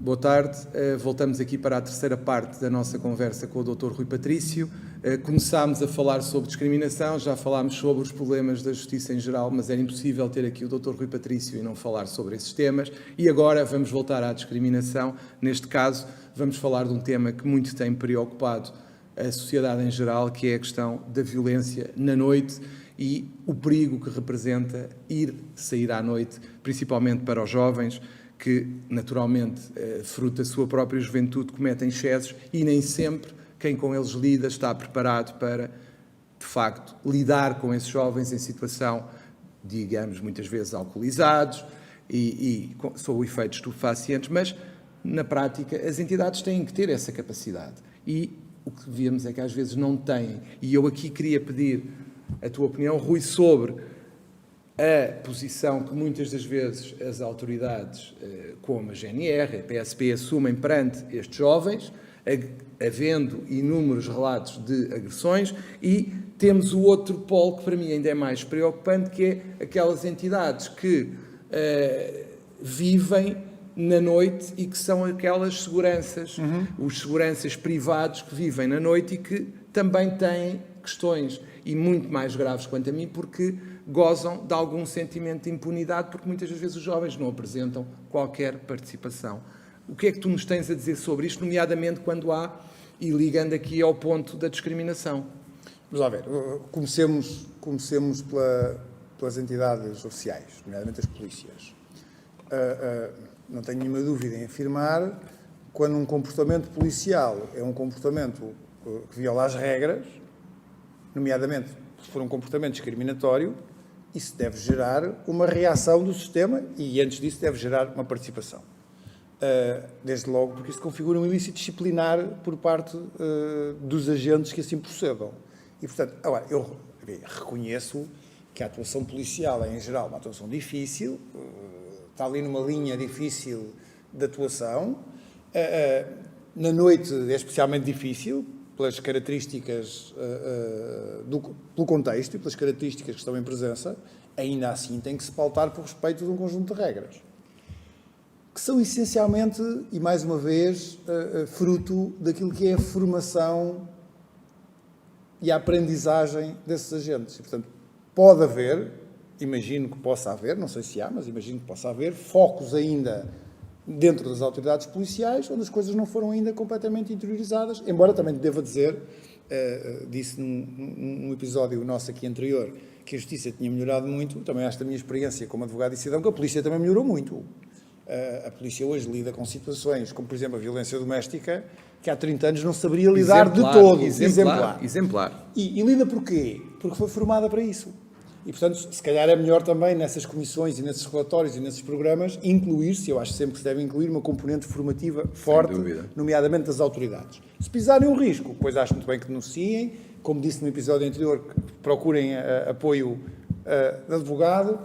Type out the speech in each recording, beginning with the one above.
Boa tarde. Voltamos aqui para a terceira parte da nossa conversa com o Dr. Rui Patrício. Começámos a falar sobre discriminação, já falámos sobre os problemas da justiça em geral, mas era impossível ter aqui o Dr. Rui Patrício e não falar sobre esses temas. E agora vamos voltar à discriminação. Neste caso, vamos falar de um tema que muito tem preocupado a sociedade em geral, que é a questão da violência na noite e o perigo que representa sair à noite, principalmente para os jovens, que naturalmente, fruto da sua própria juventude, cometem excessos e nem sempre quem com eles lida está preparado para, de facto, lidar com esses jovens em situação, digamos, muitas vezes alcoolizados e sob efeitos estupefacientes, mas, na prática, as entidades têm que ter essa capacidade e o que vemos é que às vezes não têm. E eu aqui queria pedir a tua opinião, Rui, sobre a posição que muitas das vezes as autoridades, como a GNR, a PSP, assumem perante estes jovens, havendo inúmeros relatos de agressões, e temos o outro polo que para mim ainda é mais preocupante, que é aquelas entidades que vivem na noite e que são aquelas seguranças, os seguranças privados que vivem na noite e que também têm questões, e muito mais graves quanto a mim, porque gozam de algum sentimento de impunidade, porque muitas das vezes os jovens não apresentam qualquer participação. O que é que tu nos tens a dizer sobre isto, nomeadamente quando há, e ligando aqui ao ponto da discriminação? Vamos lá ver, comecemos pelas entidades oficiais, nomeadamente as polícias. Não tenho nenhuma dúvida em afirmar, quando um comportamento policial é um comportamento que viola as regras, nomeadamente, se for um comportamento discriminatório, isso deve gerar uma reação do sistema e, antes disso, deve gerar uma participação. Desde logo, porque isso configura um ilícito disciplinar por parte dos agentes que assim procedam. E, portanto, agora, eu reconheço que a atuação policial é, em geral, uma atuação difícil, está ali numa linha difícil de atuação. Na noite é especialmente difícil, pelas características, pelo contexto e pelas características que estão em presença, ainda assim tem que se pautar por respeito de um conjunto de regras, que são essencialmente, e mais uma vez, fruto daquilo que é a formação e a aprendizagem desses agentes. E, portanto, pode haver, imagino que possa haver, não sei se há, mas imagino que possa haver, focos ainda dentro das autoridades policiais, onde as coisas não foram ainda completamente interiorizadas, embora também deva dizer, disse num episódio nosso aqui anterior, que a justiça tinha melhorado muito, também esta minha experiência como advogado e cidadão, que a polícia também melhorou muito. A polícia hoje lida com situações, como por exemplo a violência doméstica, que há 30 anos não saberia lidar de todo. Exemplar. E lida porquê? Porque foi formada para isso. E, portanto, se calhar é melhor também nessas comissões e nesses relatórios e nesses programas incluir-se, eu acho sempre que se deve incluir, uma componente formativa forte, nomeadamente das autoridades. Se pisarem um risco, pois acho muito bem que denunciem, como disse no episódio anterior, que procurem apoio de advogado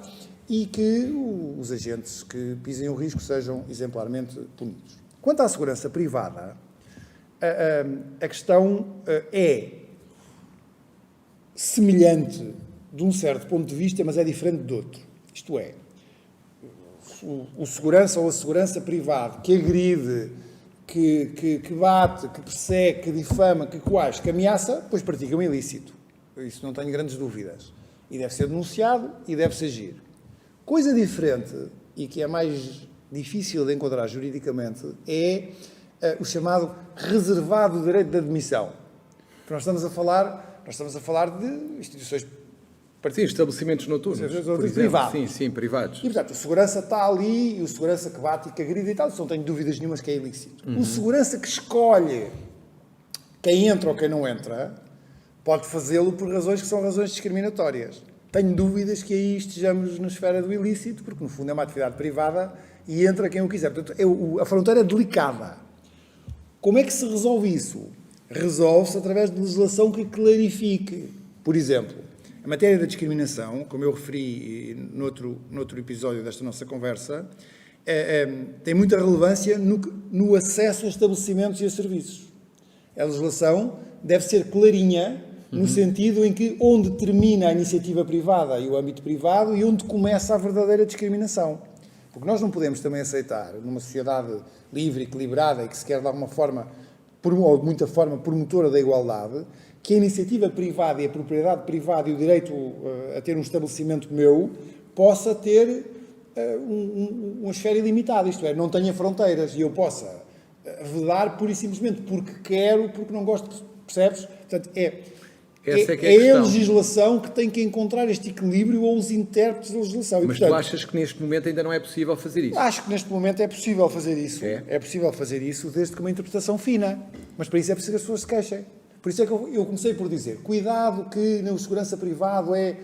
e que os agentes que pisem o risco sejam exemplarmente punidos. Quanto à segurança privada, a questão é semelhante de um certo ponto de vista, mas é diferente de outro. Isto é, o segurança ou a segurança privada que agride, que bate, que persegue, que difama, que coage, que ameaça, pois pratica um ilícito. Isso não tenho grandes dúvidas. E deve ser denunciado e deve-se agir. Coisa diferente, e que é mais difícil de encontrar juridicamente, é o chamado reservado direito de admissão. Nós estamos a falar de instituições estabelecimentos noturnos, por exemplo. Privados. Sim, privados. E, portanto, o segurança está ali, e o segurança que bate e que agride e tal, isso não tenho dúvidas nenhumas que é ilícito. O segurança que escolhe quem entra ou quem não entra, pode fazê-lo por razões que são razões discriminatórias. Tenho dúvidas que aí estejamos na esfera do ilícito, porque, no fundo, é uma atividade privada e entra quem o quiser. Portanto, a fronteira é delicada. Como é que se resolve isso? Resolve-se através de legislação que clarifique. Por exemplo, a matéria da discriminação, como eu referi noutro episódio desta nossa conversa, tem muita relevância no acesso a estabelecimentos e a serviços. A legislação deve ser clarinha no sentido em que onde termina a iniciativa privada e o âmbito privado e onde começa a verdadeira discriminação. O que nós não podemos também aceitar, numa sociedade livre, equilibrada e que se quer de alguma forma, ou de muita forma, promotora da igualdade, que a iniciativa privada e a propriedade privada e o direito a ter um estabelecimento meu possa ter uma esfera ilimitada, isto é, não tenha fronteiras e eu possa vedar pura e simplesmente porque quero, porque não gosto, percebes? Portanto, é a legislação que tem que encontrar este equilíbrio ou os intérpretes da legislação. Mas tu achas que neste momento ainda não é possível fazer isso? Acho que neste momento é possível fazer isso. É possível fazer isso desde que uma interpretação fina. Mas para isso é preciso que as pessoas se queixem. Por isso é que eu comecei por dizer, cuidado que no segurança privado é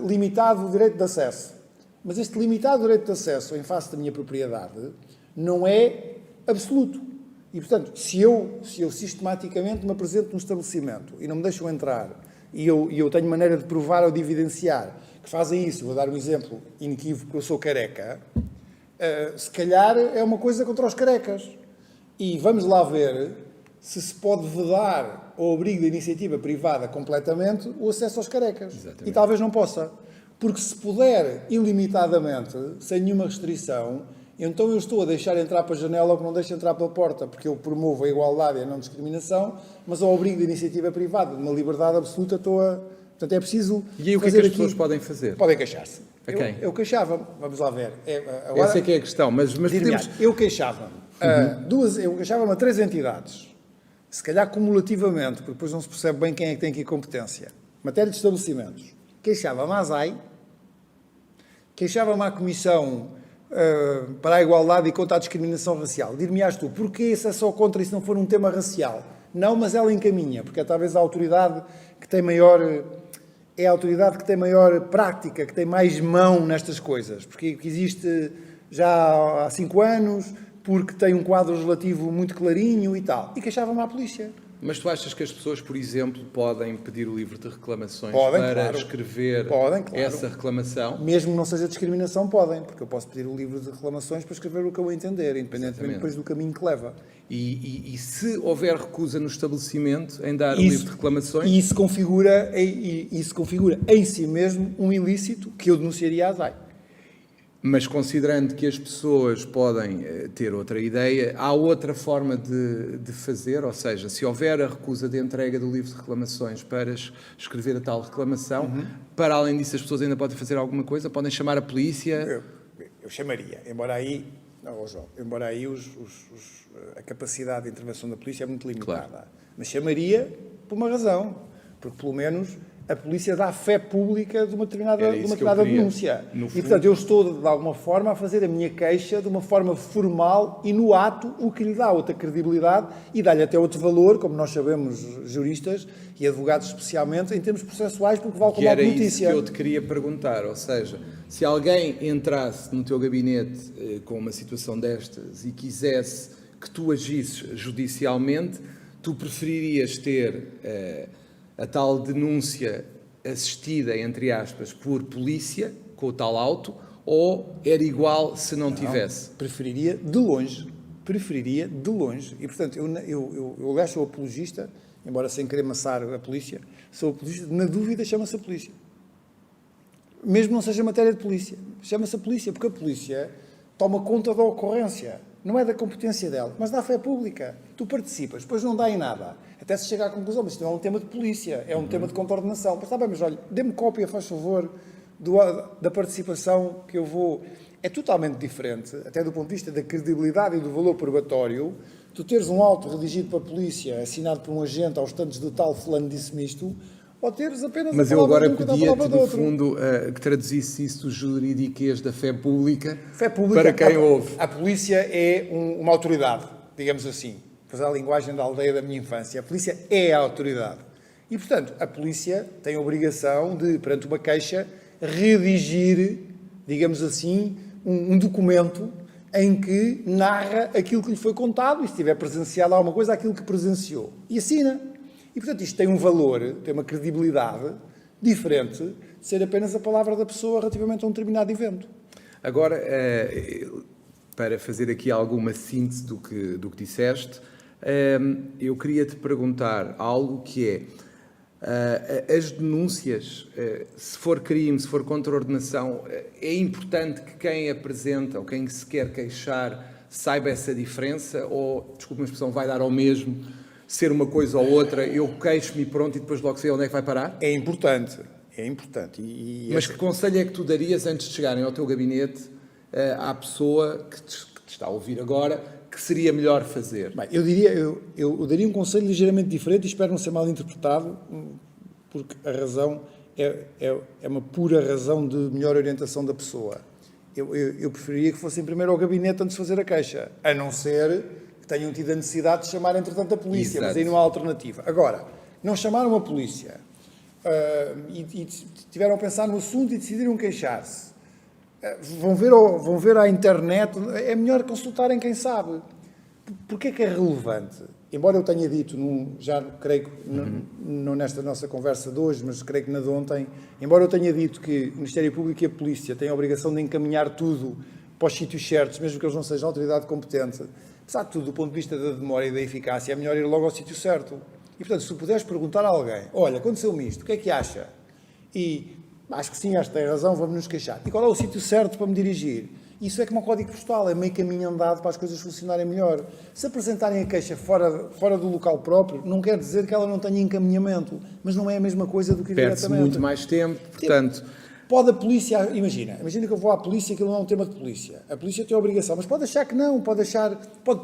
limitado o direito de acesso. Mas este limitado direito de acesso em face da minha propriedade não é absoluto. E, portanto, se eu sistematicamente me apresento num estabelecimento e não me deixam entrar, e eu tenho maneira de provar ou de evidenciar que fazem isso, vou dar um exemplo inequívoco, eu sou careca, se calhar é uma coisa contra os carecas. E vamos lá ver se pode vedar ao abrigo da iniciativa privada completamente o acesso aos carecas. Exatamente. E talvez não possa. Porque se puder ilimitadamente, sem nenhuma restrição, então eu estou a deixar entrar para a janela o que não deixa entrar pela porta, porque eu promovo a igualdade e a não discriminação, mas ao abrigo da iniciativa privada, de uma liberdade absoluta, Portanto, é preciso. E aí o que é que as pessoas podem fazer? Podem queixar-se. Okay. Eu queixava-me, vamos lá ver. Agora, essa é que é a questão, mas podemos... Eu queixava-me. Eu queixava-me a 3 entidades, se calhar cumulativamente, porque depois não se percebe bem quem é que tem aqui competência. Matéria de estabelecimentos. Queixava-me à ASAI, queixava-me à Comissão para a Igualdade e contra a Discriminação Racial. Dir-me-ás tu, porquê se é só contra isso não for um tema racial? Não, mas ela encaminha, porque é talvez a autoridade que tem maior... É a autoridade que tem maior prática, que tem mais mão nestas coisas, porque existe já há 5 anos, porque tem um quadro legislativo muito clarinho e tal. E queixava-me à polícia. Mas tu achas que as pessoas, por exemplo, podem pedir o livro de reclamações claro. escrever essa reclamação? Mesmo que não seja discriminação, podem, porque eu posso pedir o livro de reclamações para escrever o que eu entender, independentemente depois do caminho que leva. E se houver recusa no estabelecimento em dar o livro de reclamações? E isso configura em si mesmo um ilícito que eu denunciaria à ASAI. Mas considerando que as pessoas podem ter outra ideia, há outra forma de fazer, ou seja, se houver a recusa de entrega do livro de reclamações para escrever a tal reclamação, para além disso as pessoas ainda podem fazer alguma coisa? Podem chamar a polícia? Eu chamaria, embora aí a capacidade de intervenção da polícia é muito limitada. Claro. Mas chamaria por uma razão, porque pelo menos a polícia dá fé pública de uma determinada denúncia. E, portanto, eu estou, de alguma forma, a fazer a minha queixa de uma forma formal e no ato, o que lhe dá outra credibilidade e dá-lhe até outro valor, como nós sabemos, juristas e advogados especialmente, em termos processuais, porque vale como notícia. Era isso que eu te queria perguntar, ou seja, se alguém entrasse no teu gabinete com uma situação destas e quisesse que tu agisses judicialmente, tu preferirias ter... a tal denúncia assistida, entre aspas, por polícia, com o tal auto, ou era igual se não tivesse? Preferiria de longe. E, portanto, eu sou apologista, embora sem querer amassar a polícia, sou apologista, na dúvida chama-se a polícia. Mesmo não seja matéria de polícia, chama-se a polícia, porque a polícia toma conta da ocorrência. Não é da competência dela, mas dá fé pública. Tu participas, depois não dá em nada. Até se chega à conclusão, mas isto não é um tema de polícia, é um tema de contraordenação. Mas está bem, mas olha, dê-me cópia, faz favor, da participação que eu vou... É totalmente diferente, até do ponto de vista da credibilidade e do valor probatório, tu teres um auto redigido para a polícia, assinado por um agente aos tantos de tal fulano disse-me isto, ou teres apenas mas eu agora pedia-te, no fundo, que traduzisse isso do juridiquês da fé pública para quem ouve. A polícia é uma autoridade, digamos assim. Pois a linguagem da aldeia da minha infância. A polícia é a autoridade. E, portanto, a polícia tem a obrigação de, perante uma queixa, redigir, digamos assim, um documento em que narra aquilo que lhe foi contado e, se tiver presenciado alguma coisa, aquilo que presenciou. E assina. E, portanto, isto tem um valor, tem uma credibilidade diferente de ser apenas a palavra da pessoa relativamente a um determinado evento. Agora, para fazer aqui alguma síntese do que disseste, eu queria te perguntar algo que é, As denúncias, se for crime, se for contraordenação, é importante que quem apresenta ou quem se quer queixar saiba essa diferença ou, desculpe a expressão, vai dar ao mesmo ser uma coisa ou outra, eu queixo-me e pronto, e depois logo sei onde é que vai parar? É importante. Mas que conselho é que tu darias antes de chegarem ao teu gabinete à pessoa que te está a ouvir agora, que seria melhor fazer? Bem, eu daria um conselho ligeiramente diferente e espero não ser mal interpretado, porque a razão é uma pura razão de melhor orientação da pessoa. Eu preferiria que fossem primeiro ao gabinete antes de fazer a queixa, a não ser que tenham tido a necessidade de chamar, entretanto, a polícia. Exato. Mas aí não há alternativa. Agora, não chamaram a polícia e tiveram a pensar no assunto e decidiram queixar-se. Vão ver à internet, é melhor consultarem quem sabe. Porquê que é relevante? Embora eu tenha dito, já creio que não nesta nossa conversa de hoje, mas creio que na de ontem, embora eu tenha dito que o Ministério Público e a Polícia têm a obrigação de encaminhar tudo para os sítios certos, mesmo que eles não sejam autoridade competente, apesar de tudo, do ponto de vista da demora e da eficácia, é melhor ir logo ao sítio certo. E, portanto, se tu puderes perguntar a alguém, olha, aconteceu-me isto, o que é que acha? E acho que sim, acho que tem razão, vamos nos queixar. E qual é o sítio certo para me dirigir? Isso é como um código postal, é meio caminho andado para as coisas funcionarem melhor. Se apresentarem a queixa fora do local próprio, não quer dizer que ela não tenha encaminhamento, mas não é a mesma coisa do que perde-se diretamente. Muito mais tempo, portanto... Pode a polícia, imagina que eu vou à polícia, aquilo não é um tema de polícia. A polícia tem a obrigação, mas pode achar que não, pode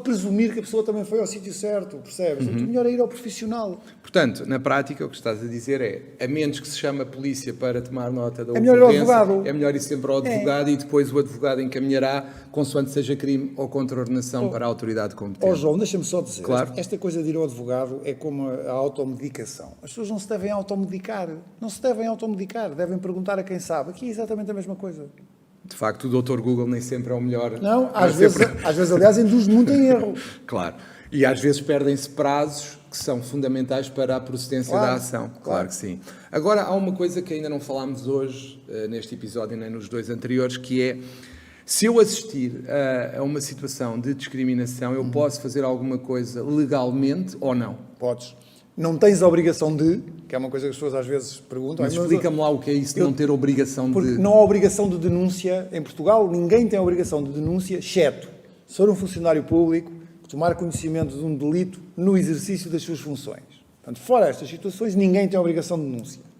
presumir que a pessoa também foi ao sítio certo, percebes? Então, melhor é ir ao profissional. Portanto, na prática, o que estás a dizer é, a menos que se chame a polícia para tomar nota da ocorrência, melhor ir ao advogado. É melhor ir sempre ao advogado e depois o advogado encaminhará, consoante seja crime ou contraordenação, para a autoridade competente. João, deixa-me só dizer, claro. Esta coisa de ir ao advogado é como a automedicação. As pessoas não se devem automedicar, devem perguntar a quem sabe. Aqui é exatamente a mesma coisa. De facto, o Dr. Google nem sempre é o melhor. Não, às vezes, aliás, induz muito em erro. Claro. E às vezes perdem-se prazos que são fundamentais para a procedência da ação. Claro que sim. Agora, há uma coisa que ainda não falámos hoje, neste episódio, nem nos dois anteriores, que é, se eu assistir a uma situação de discriminação, eu posso fazer alguma coisa legalmente ou não? Podes. Não tens a obrigação de, que é uma coisa que as pessoas às vezes perguntam. Mas explica-me lá o que é isso de não ter obrigação porque de... não há obrigação de denúncia. Em Portugal, ninguém tem a obrigação de denúncia, exceto se for um funcionário público que tomar conhecimento de um delito no exercício das suas funções. Portanto, fora estas situações, ninguém tem a obrigação de denúncia.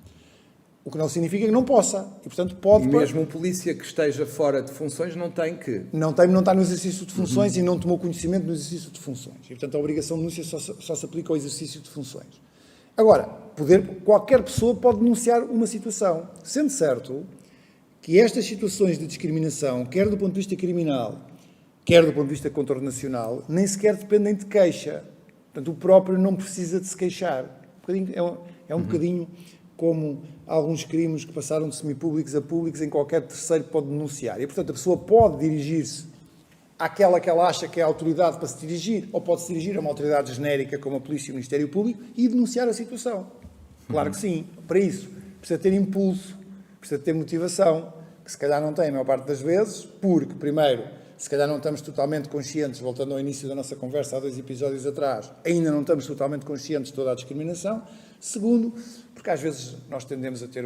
O que não significa que não possa. E, portanto, pode... Mesmo um polícia que esteja fora de funções não tem que... Não está no exercício de funções e não tomou conhecimento no exercício de funções. E, portanto, a obrigação de denúncia só se aplica ao exercício de funções. Agora, qualquer pessoa pode denunciar uma situação, sendo certo que estas situações de discriminação, quer do ponto de vista criminal, quer do ponto de vista contraordenacional, nem sequer dependem de queixa. Portanto, o próprio não precisa de se queixar. É um bocadinho como alguns crimes que passaram de semipúblicos a públicos, em qualquer terceiro pode denunciar. E, portanto, a pessoa pode dirigir-se àquela que ela acha que é a autoridade para se dirigir, ou pode se dirigir a uma autoridade genérica como a Polícia e o Ministério Público e denunciar a situação. Claro que sim. Para isso, precisa ter impulso, precisa ter motivação, que se calhar não tem a maior parte das vezes, porque, primeiro, se calhar não estamos totalmente conscientes, voltando ao início da nossa conversa há 2 episódios atrás, ainda não estamos totalmente conscientes de toda a discriminação. Segundo, porque às vezes nós tendemos a ter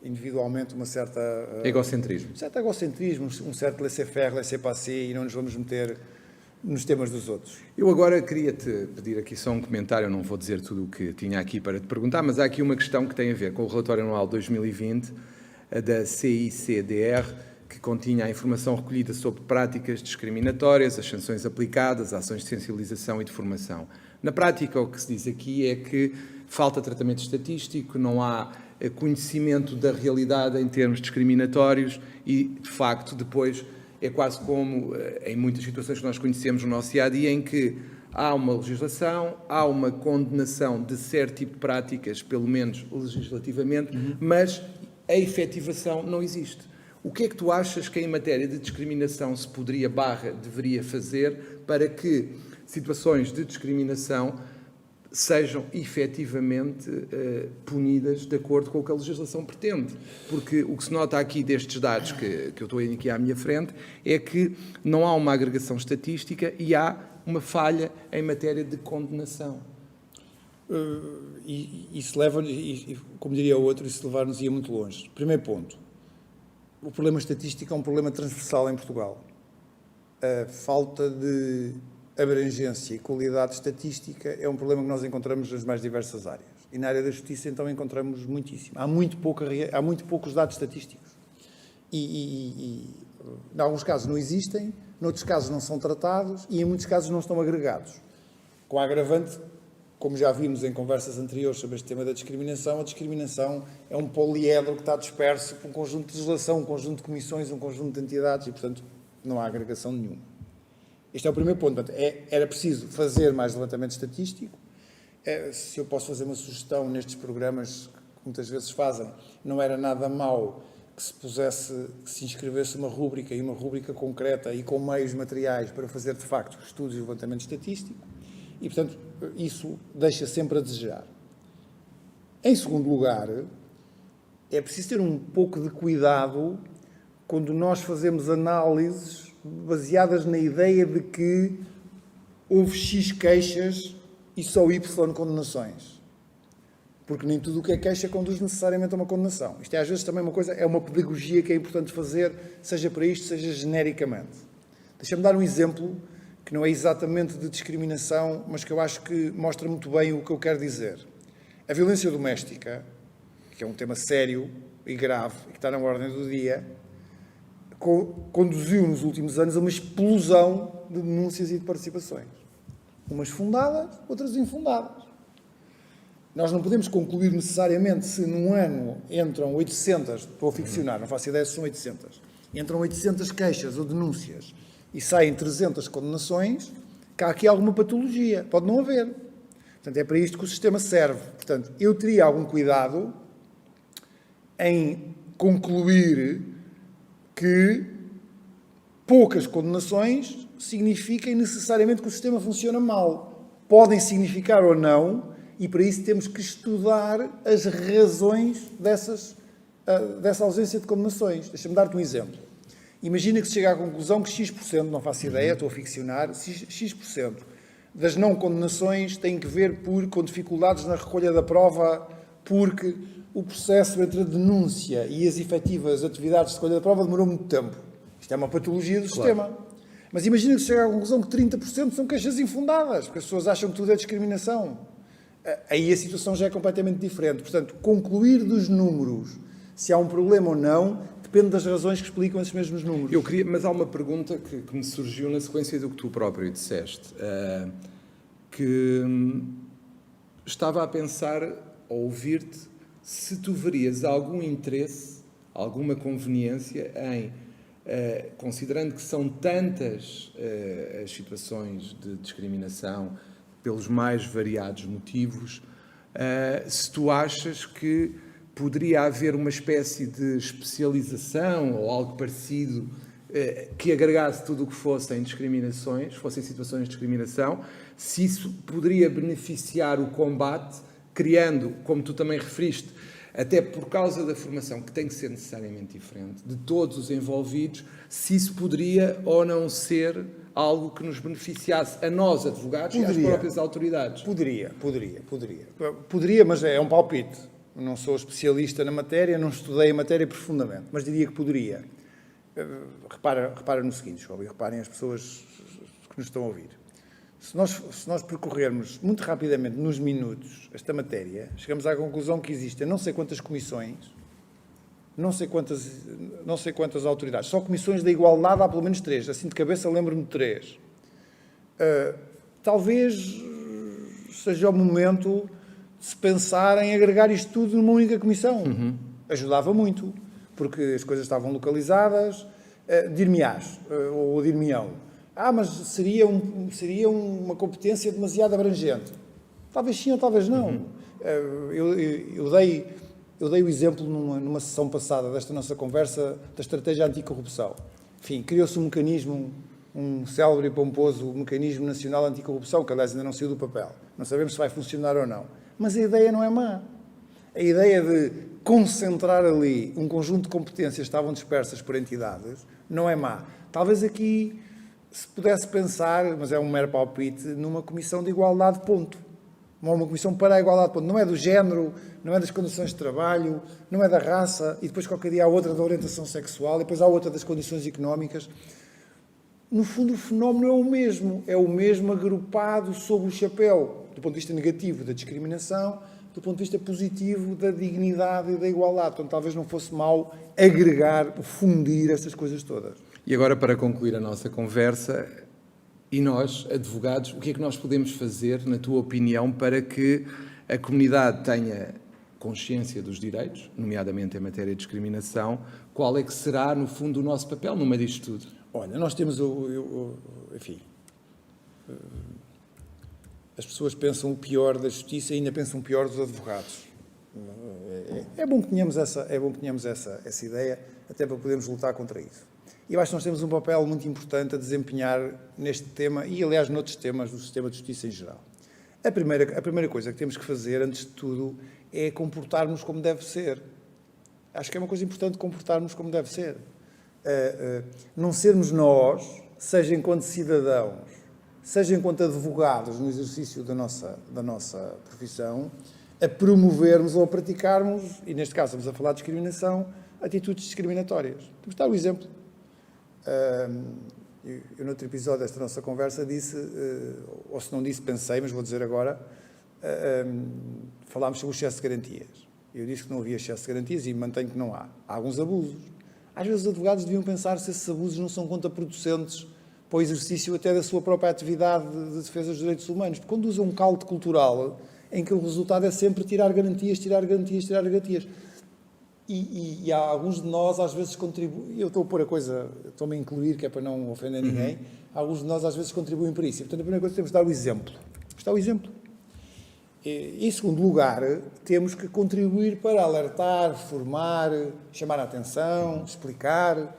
individualmente, uma certa... egocentrismo. Um certo egocentrismo, um certo laissez-faire, laissez-passer, e não nos vamos meter nos temas dos outros. Eu agora queria-te pedir aqui só um comentário, eu não vou dizer tudo o que tinha aqui para te perguntar, mas há aqui uma questão que tem a ver com o relatório anual 2020 da CICDR, que continha a informação recolhida sobre práticas discriminatórias, as sanções aplicadas, ações de sensibilização e de formação. Na prática, o que se diz aqui é que falta tratamento estatístico, não há conhecimento da realidade em termos discriminatórios e, de facto, depois é quase como em muitas situações que nós conhecemos no nosso dia-a-dia, em que há uma legislação, há uma condenação de certo tipo de práticas, pelo menos legislativamente, mas a efetivação não existe. O que é que tu achas que em matéria de discriminação se poderia deveria fazer para que situações de discriminação sejam efetivamente punidas de acordo com o que a legislação pretende? Porque o que se nota aqui destes dados que eu estou aqui à minha frente é que não há uma agregação estatística e há uma falha em matéria de condenação. Isso leva, como diria o outro, isso levar-nos-ia muito longe. Primeiro ponto, o problema estatístico é um problema transversal em Portugal. A falta de abrangência e qualidade estatística é um problema que nós encontramos nas mais diversas áreas. E na área da justiça, então, encontramos muitíssimo. Há muito poucos dados estatísticos. Em alguns casos não existem, noutros casos não são tratados e em muitos casos não estão agregados. Com a agravante, como já vimos em conversas anteriores sobre este tema da discriminação, a discriminação é um poliedro que está disperso por um conjunto de legislação, um conjunto de comissões, um conjunto de entidades e, portanto, não há agregação nenhuma. Este é o primeiro ponto. Portanto, era preciso fazer mais levantamento estatístico. Se eu posso fazer uma sugestão nestes programas que muitas vezes fazem, não era nada mau que se inscrevesse uma rúbrica, e uma rúbrica concreta e com meios materiais para fazer, de facto, estudos e levantamento estatístico. E, portanto, isso deixa sempre a desejar. Em segundo lugar, é preciso ter um pouco de cuidado quando nós fazemos análises baseadas na ideia de que houve X queixas e só Y condenações. Porque nem tudo o que é queixa conduz necessariamente a uma condenação. Isto é, às vezes, também uma coisa, é uma pedagogia que é importante fazer, seja para isto, seja genericamente. Deixa-me dar um exemplo que não é exatamente de discriminação, mas que eu acho que mostra muito bem o que eu quero dizer. A violência doméstica, que é um tema sério e grave, e que está na ordem do dia, conduziu nos últimos anos a uma explosão de denúncias e de participações. Umas fundadas, outras infundadas. Nós não podemos concluir necessariamente se num ano entram 800, estou a ficcionar, não faço ideia se são 800, entram 800 queixas ou denúncias e saem 300 condenações, que há aqui alguma patologia. Pode não haver. Portanto, é para isto que o sistema serve. Portanto, eu teria algum cuidado em concluir que poucas condenações signifiquem necessariamente que o sistema funciona mal. Podem significar ou não, e para isso temos que estudar as razões dessa ausência de condenações. Deixa-me dar-te um exemplo. Imagina que se chega à conclusão que X%, não faço ideia, estou a ficcionar, X% das não condenações têm que ver com dificuldades na recolha da prova, porque o processo entre a denúncia e as efetivas atividades de recolha da prova demorou muito tempo. Isto é uma patologia do sistema. Mas imagina que se chega à conclusão que 30% são queixas infundadas, porque as pessoas acham que tudo é discriminação. Aí a situação já é completamente diferente. Portanto, concluir dos números se há um problema ou não depende das razões que explicam esses mesmos números. Mas há uma pergunta que me surgiu na sequência do que tu próprio disseste, que estava a pensar, ao ouvir-te, se tu verias algum interesse, alguma conveniência em, considerando que são tantas as situações de discriminação pelos mais variados motivos, se tu achas que poderia haver uma espécie de especialização ou algo parecido que agregasse tudo o que fossem discriminações, fossem situações de discriminação, se isso poderia beneficiar o combate, criando, como tu também referiste, até por causa da formação, que tem que ser necessariamente diferente, de todos os envolvidos, se isso poderia ou não ser algo que nos beneficiasse a nós, advogados, e às próprias autoridades. Poderia, mas é um palpite. Não sou especialista na matéria, não estudei a matéria profundamente, mas diria que poderia. Repara no seguinte, João, e reparem as pessoas que nos estão a ouvir. Se nós percorrermos muito rapidamente, nos minutos, esta matéria, chegamos à conclusão que existem não sei quantas comissões, não sei quantas autoridades. Só comissões da igualdade há pelo menos 3. Assim de cabeça lembro-me de 3. Talvez seja o momento de se pensar em agregar isto tudo numa única comissão. Ajudava muito, porque as coisas estavam localizadas. Dir-me-ás, ou dir-me-ão. Mas seria uma competência demasiado abrangente. Talvez sim ou talvez não. Eu dei o exemplo numa sessão passada desta nossa conversa da estratégia anticorrupção. Enfim, criou-se um mecanismo, um célebre e pomposo mecanismo nacional anticorrupção, que aliás ainda não saiu do papel. Não sabemos se vai funcionar ou não. Mas a ideia não é má. A ideia de concentrar ali um conjunto de competências que estavam dispersas por entidades não é má. Talvez aqui se pudesse pensar, mas é um mero palpite, numa comissão de igualdade, ponto. uma comissão para a igualdade, não é do género, não é das condições de trabalho, não é da raça, e depois qualquer dia há outra da orientação sexual, e depois há outra das condições económicas. No fundo, o fenómeno é o mesmo agrupado sob o chapéu, do ponto de vista negativo da discriminação, do ponto de vista positivo da dignidade e da igualdade. Portanto, talvez não fosse mau agregar, fundir estas coisas todas. E agora, para concluir a nossa conversa, e nós, advogados, o que é que nós podemos fazer, na tua opinião, para que a comunidade tenha consciência dos direitos, nomeadamente em matéria de discriminação? Qual é que será, no fundo, o nosso papel no meio disto tudo? Olha, nós temos enfim, as pessoas pensam o pior da justiça e ainda pensam o pior dos advogados. É bom que tenhamos essa ideia, até para podermos lutar contra isso. E eu acho que nós temos um papel muito importante a desempenhar neste tema e, aliás, noutros temas do sistema de justiça em geral. A primeira coisa que temos que fazer, antes de tudo, é comportar-nos como deve ser. Acho que é uma coisa importante comportar-nos como deve ser. Não sermos nós, seja enquanto cidadãos, seja enquanto advogados no exercício da nossa profissão, a promovermos ou a praticarmos, e neste caso estamos a falar de discriminação, atitudes discriminatórias. Temos de dar o exemplo. Eu, no outro episódio desta nossa conversa, disse, ou se não disse, pensei, mas vou dizer agora, falámos sobre o excesso de garantias. Eu disse que não havia excesso de garantias e mantenho que não há. Há alguns abusos. Às vezes os advogados deviam pensar se esses abusos não são contraproducentes para o exercício até da sua própria atividade de defesa dos direitos humanos. Porque quando usam um caldo cultural em que o resultado é sempre tirar garantias, tirar garantias, tirar garantias. E há alguns de nós, às vezes, contribuem... Eu estou a pôr a coisa... Estou-me a incluir, que é para não ofender ninguém. Alguns de nós, às vezes, contribuem para isso. Portanto, a primeira coisa, temos de dar o exemplo. Temos de dar o exemplo. Em segundo lugar, temos que contribuir para alertar, formar, chamar a atenção, explicar.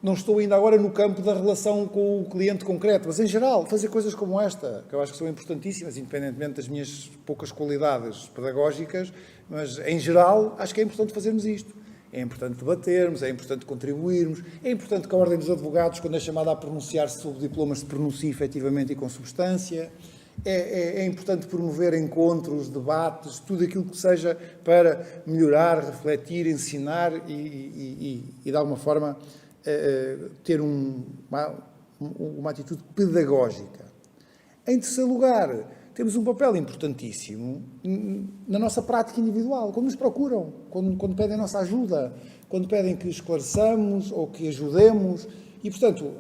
Não estou ainda agora no campo da relação com o cliente concreto, mas, em geral, fazer coisas como esta, que eu acho que são importantíssimas, independentemente das minhas poucas qualidades pedagógicas, mas, em geral, acho que é importante fazermos isto. É importante debatermos, é importante contribuirmos, é importante que a Ordem dos Advogados, quando é chamada a pronunciar-se sobre diplomas, se pronuncie efetivamente e com substância. É importante promover encontros, debates, tudo aquilo que seja para melhorar, refletir, ensinar e de alguma forma, ter uma atitude pedagógica. Em terceiro lugar, temos um papel importantíssimo na nossa prática individual, quando nos procuram, quando pedem a nossa ajuda, quando pedem que esclareçamos ou que ajudemos. E, portanto,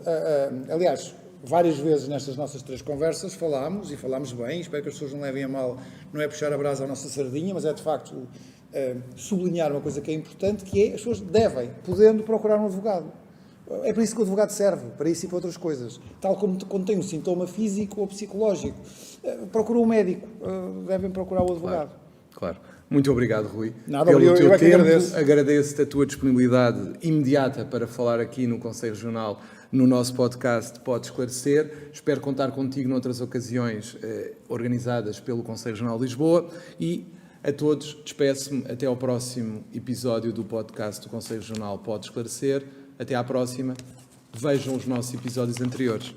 aliás, várias vezes nestas nossas 3 conversas falámos, e falámos bem, espero que as pessoas não levem a mal, não é puxar a brasa à nossa sardinha, mas é, de facto, sublinhar uma coisa que é importante, que é as pessoas devem, podendo, procurar um advogado. É para isso que o advogado serve, para isso e para outras coisas. Tal como quando tem um sintoma físico ou psicológico. Procura um médico, devem procurar o advogado. Claro. Muito obrigado, Rui, Nada, pelo teu tempo. Agradeço. Agradeço-te a tua disponibilidade imediata para falar aqui no Conselho Regional, no nosso podcast Pode Esclarecer. Espero contar contigo noutras ocasiões organizadas pelo Conselho Regional de Lisboa e a todos despeço-me até ao próximo episódio do podcast do Conselho Regional Pode Esclarecer. Até à próxima. Vejam os nossos episódios anteriores.